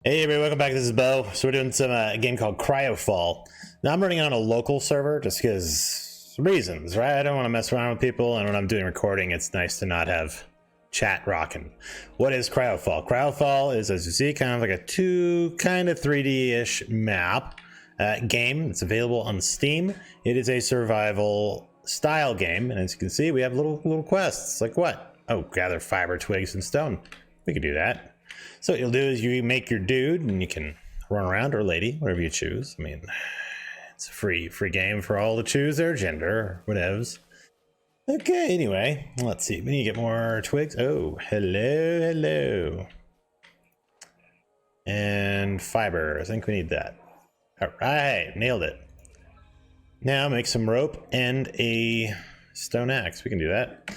Hey everybody, welcome back. This is Bo. So we're doing some a game called Cryofall. Now I'm running on a local server just because reasons, right? I don't want to mess around with people, and when I'm doing recording, it's nice to not have chat rocking. What is Cryofall? Cryofall is, as you see, kind of like a 3D-ish map game. It's available on Steam. It is a survival style game, and as you can see, we have little quests. Like what? Oh, gather fiber, twigs, and stone. We can do that. So what you'll do is you make your dude, and you can run around, or lady, whatever you choose. I mean, it's a free game for all to choose their gender, or whatevs. Okay, anyway, let's see. We need to get more twigs. Oh, hello. And fiber. I think we need that. All right, nailed it. Now make some rope and a stone axe. We can do that.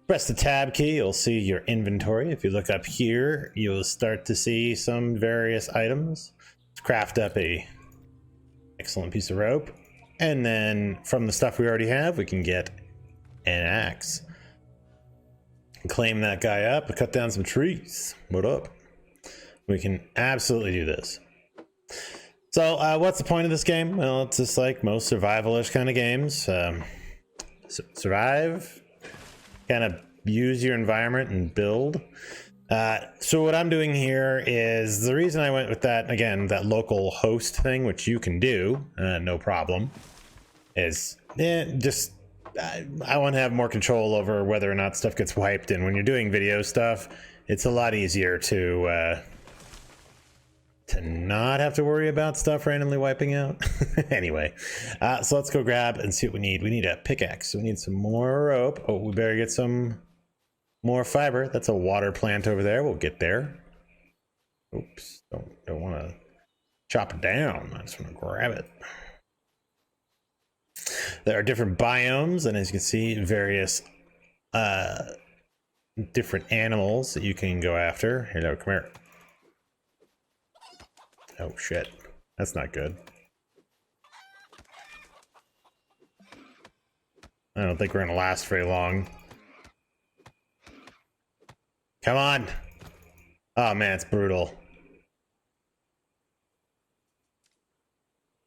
Press the tab key, you'll see your inventory. If you look up here, you'll start to see some various items. Let's craft up a excellent piece of rope. And then from the stuff we already have, we can get an axe. Claim that guy up and cut down some trees. What up? We can absolutely do this. So what's the point of this game? Well, it's just like most survival-ish kind of games. Survive, kind of use your environment and build. So what I'm doing here is, the reason I went with that, again, that local host thing, which you can do, no problem, is just I want to have more control over whether or not stuff gets wiped. And when you're doing video stuff, it's a lot easier to not have to worry about stuff randomly wiping out. Anyway, so let's go grab and see what we need. We need a pickaxe. We need some more rope. Oh, we better get some more fiber. That's a water plant over there. We'll get there. Oops, don't want to chop it down. I just want to grab it. There are different biomes, and as you can see, various different animals that you can go after. Hello, come here. Oh shit, that's not good. I don't think we're gonna last very long. Come on. Oh man, it's brutal.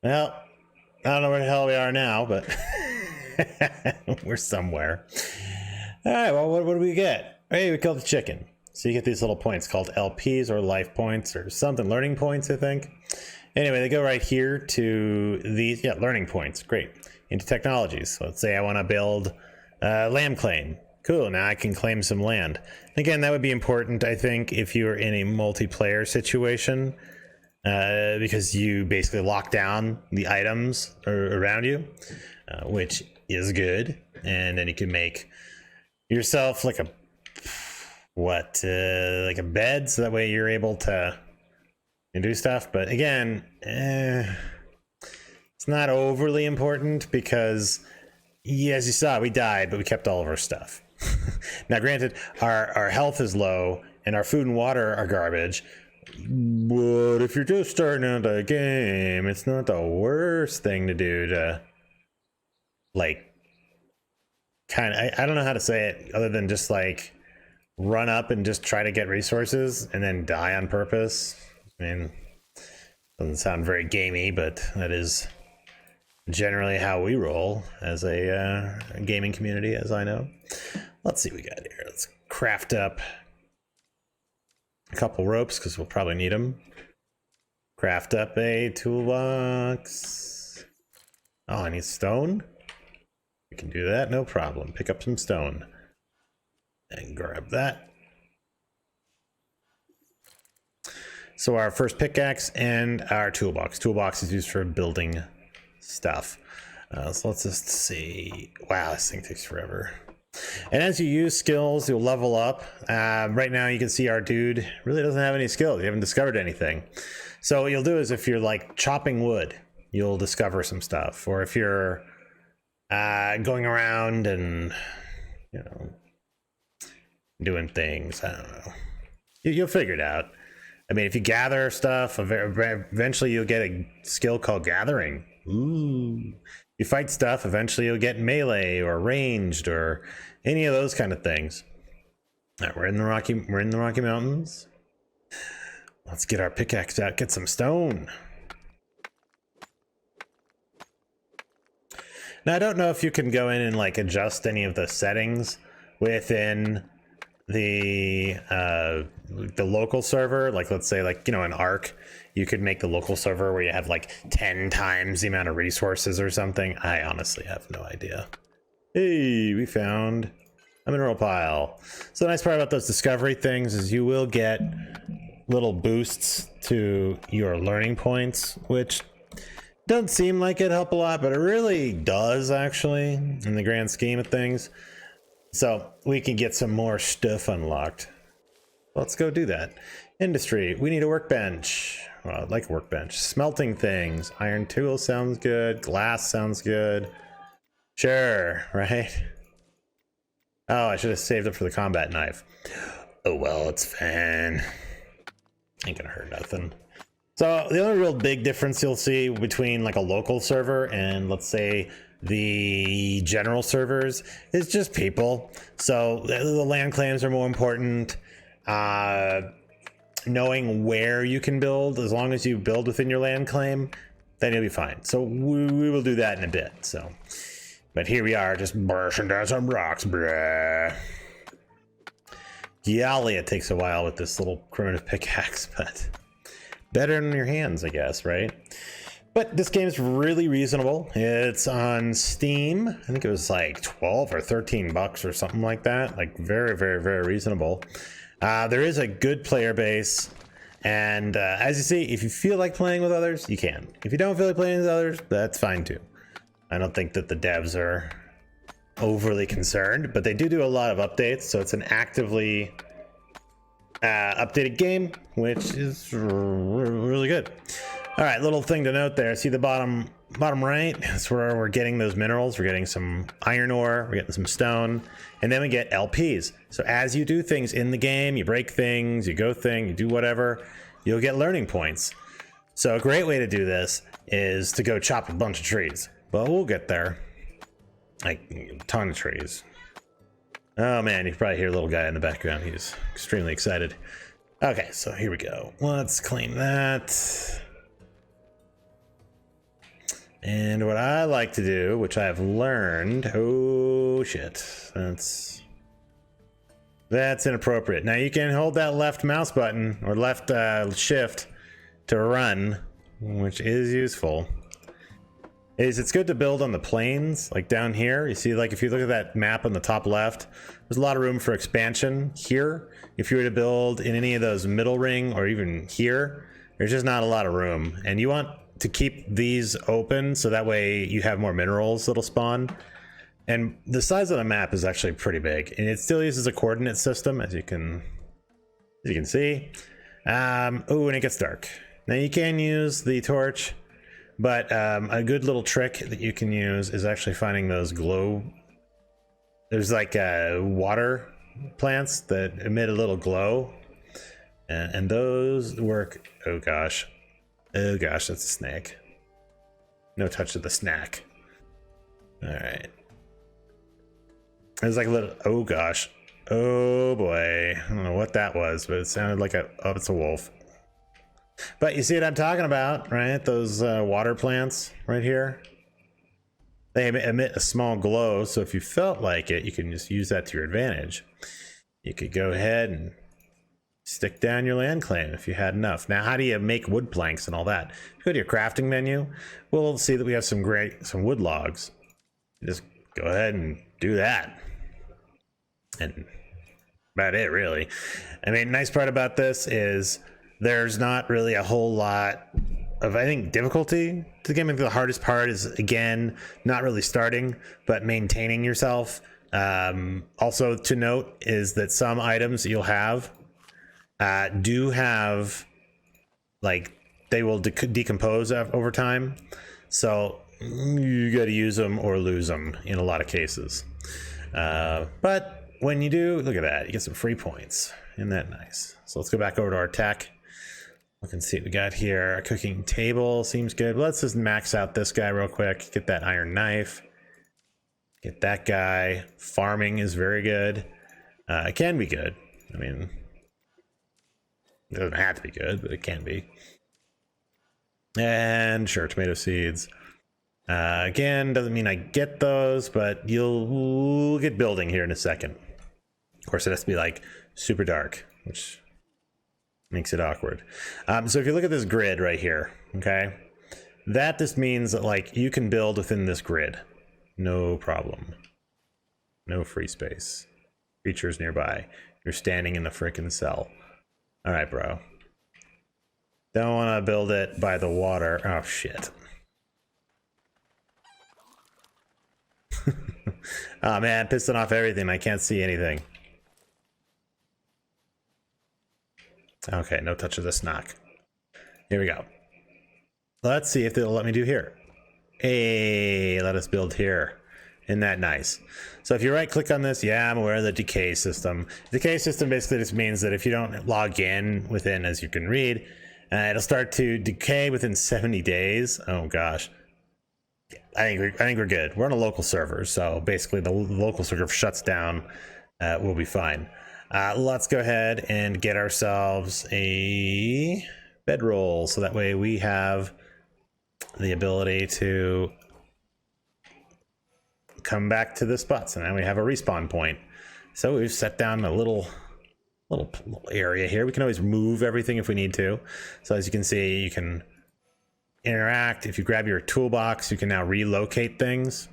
Well, I don't know where the hell we are now, but we're somewhere. All right, well, what do we get? Hey, we killed the chicken. So you get these little points called LPs, or life points, or something, learning points, I think. Anyway, they go right here to these, learning points, great. Into technologies. So let's say I want to build land claim. Cool, now I can claim some land. Again, that would be important, I think, if you're in a multiplayer situation, because you basically lock down the items around you, which is good. And then you can make yourself like a bed, so that way you're able to do stuff. But again, it's not overly important, because as you saw, we died, but we kept all of our stuff. Now granted, our health is low and our food and water are garbage, but if you're just starting out a game, it's not the worst thing to do to, like, kind of, I don't know how to say it other than just like run up and just try to get resources and then die on purpose. I mean, doesn't sound very gamey, but that is generally how we roll as a gaming community, as I know. Let's see what we got here. Let's craft up a couple ropes, because we'll probably need them. Craft up a toolbox. Oh, I need stone. We can do that, no problem. Pick up some stone and grab that. So our first pickaxe and our toolbox. Toolbox is used for building stuff. So let's just see. Wow, this thing takes forever. And as you use skills, you'll level up. Right now you can see our dude really doesn't have any skills. You haven't discovered anything. So what you'll do is, if you're like chopping wood, you'll discover some stuff. Or if you're going around and, you know, doing things, I don't know. You'll figure it out. I mean, if you gather stuff, eventually you'll get a skill called gathering. Ooh. You fight stuff, eventually you'll get melee or ranged or any of those kind of things. All right, we're in the Rocky Mountains. Let's get our pickaxe out, get some stone. Now, I don't know if you can go in and like adjust any of the settings within the local server. Like, let's say, like, you know, in Ark, you could make the local server where you have like 10 times the amount of resources or something. I honestly have no idea. Hey, we found a mineral pile. So the nice part about those discovery things is you will get little boosts to your learning points, which doesn't seem like it help a lot, but it really does actually in the grand scheme of things. So we can get some more stuff unlocked. Let's go do that. Industry, we need a workbench. Well, I'd like a workbench. Smelting things. Iron tool sounds good. Glass sounds good. Sure, right? Oh, I should have saved up for the combat knife. Oh well, it's fine. Ain't gonna hurt nothing. So the only real big difference you'll see between like a local server and, let's say, the general servers is just people. So the land claims are more important. Knowing where you can build, as long as you build within your land claim, then you'll be fine. So we will do that in a bit. So, but here we are, just brushing down some rocks, bruh. Golly, it takes a while with this little primitive pickaxe, but better in your hands, I guess, right? But this game's really reasonable. It's on Steam. I think it was like 12 or 13 bucks or something like that. Like very, very, very reasonable. There is a good player base. And as you see, if you feel like playing with others, you can. If you don't feel like playing with others, that's fine too. I don't think that the devs are overly concerned, but they do a lot of updates. So it's an actively updated game, which is really good. All right, little thing to note there. See the bottom right? That's where we're getting those minerals. We're getting some iron ore, we're getting some stone, and then we get LPs. So as you do things in the game, you break things, you do whatever, you'll get learning points. So a great way to do this is to go chop a bunch of trees. But we'll get there. Like a ton of trees. Oh man, you can probably hear a little guy in the background. He's extremely excited. Okay, so here we go. Let's claim that. And what I like to do, which I've learned, oh shit, that's inappropriate. Now you can hold that left mouse button or left shift to run, which is useful. It's good to build on the plains, like down here. You see, like if you look at that map on the top left, there's a lot of room for expansion here. If you were to build in any of those middle ring or even here, there's just not a lot of room. And you want to keep these open so that way you have more minerals that'll spawn. And the size of the map is actually pretty big, and it still uses a coordinate system, as you can see. Oh, and it gets dark. Now you can use the torch, but a good little trick that you can use is actually finding those glow. There's like water plants that emit a little glow, and those work. Oh gosh, that's a snake. No touch of the snack. All right. There's like a little. Oh gosh. Oh boy. I don't know what that was, but it sounded like it's a wolf. But you see what I'm talking about, right? Those water plants right here. They emit a small glow, so if you felt like it, you can just use that to your advantage. You could go ahead and stick down your land claim if you had enough. Now, how do you make wood planks and all that? If you go to your crafting menu, we'll see that we have some wood logs. Just go ahead and do that. And about it, really. I mean, nice part about this is there's not really a whole lot of, I think, difficulty to the game. I think the hardest part is, again, not really starting, but maintaining yourself. Also to note is that some items that you'll have do have, like, they will decompose over time. So you got to use them or lose them in a lot of cases. But when you do, look at that, you get some free points. Isn't that nice? So let's go back over to our tech. Look and see what we got here. A cooking table seems good. Let's just max out this guy real quick. Get that iron knife. Get that guy. Farming is very good. It can be good. I mean, It doesn't have to be good, but it can be. And sure, tomato seeds. Again, doesn't mean I get those, but we'll get building here in a second. Of course, it has to be like super dark, which makes it awkward. So if you look at this grid right here, okay, that just means that like you can build within this grid, no problem. No free space. Creatures nearby. You're standing in the frickin' cell. All right, bro. Don't want to build it by the water. Oh shit. Oh man, pissing off everything. I can't see anything. Okay, no touch of this knock. Here we go. Let's see if they'll let me do here. Hey, let us build here. Isn't that nice? So if you right click on this, yeah, I'm aware of the decay system. Decay system basically just means that if you don't log in within, as you can read, it'll start to decay within 70 days. Oh gosh. I think we're good. We're on a local server, so basically the local server shuts down. We'll be fine. Let's go ahead and get ourselves a bedroll, so that way we have the ability to come back to the spot. So now we have a respawn point. So we've set down a little area here. We can always move everything if we need to. So as you can see, you can interact. If you grab your toolbox, you can now relocate things.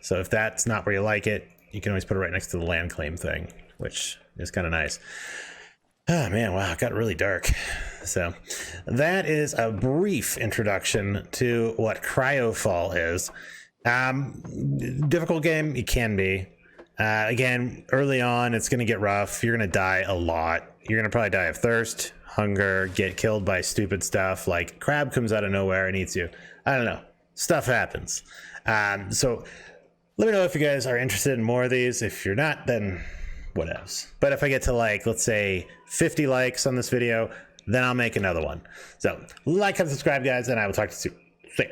So if that's not where you like it, you can always put it right next to the land claim thing, which is kind of nice. Oh man, wow, it got really dark. So that is a brief introduction to what Cryofall is. Difficult game, it can be. Again, early on, it's going to get rough. You're going to die a lot. You're going to probably die of thirst, hunger, get killed by stupid stuff like crab comes out of nowhere and eats you. I don't know. Stuff happens. So let me know if you guys are interested in more of these. If you're not, then what else? But if I get to like, let's say 50 likes on this video, then I'll make another one. So like and subscribe, guys, and I will talk to you soon. See ya.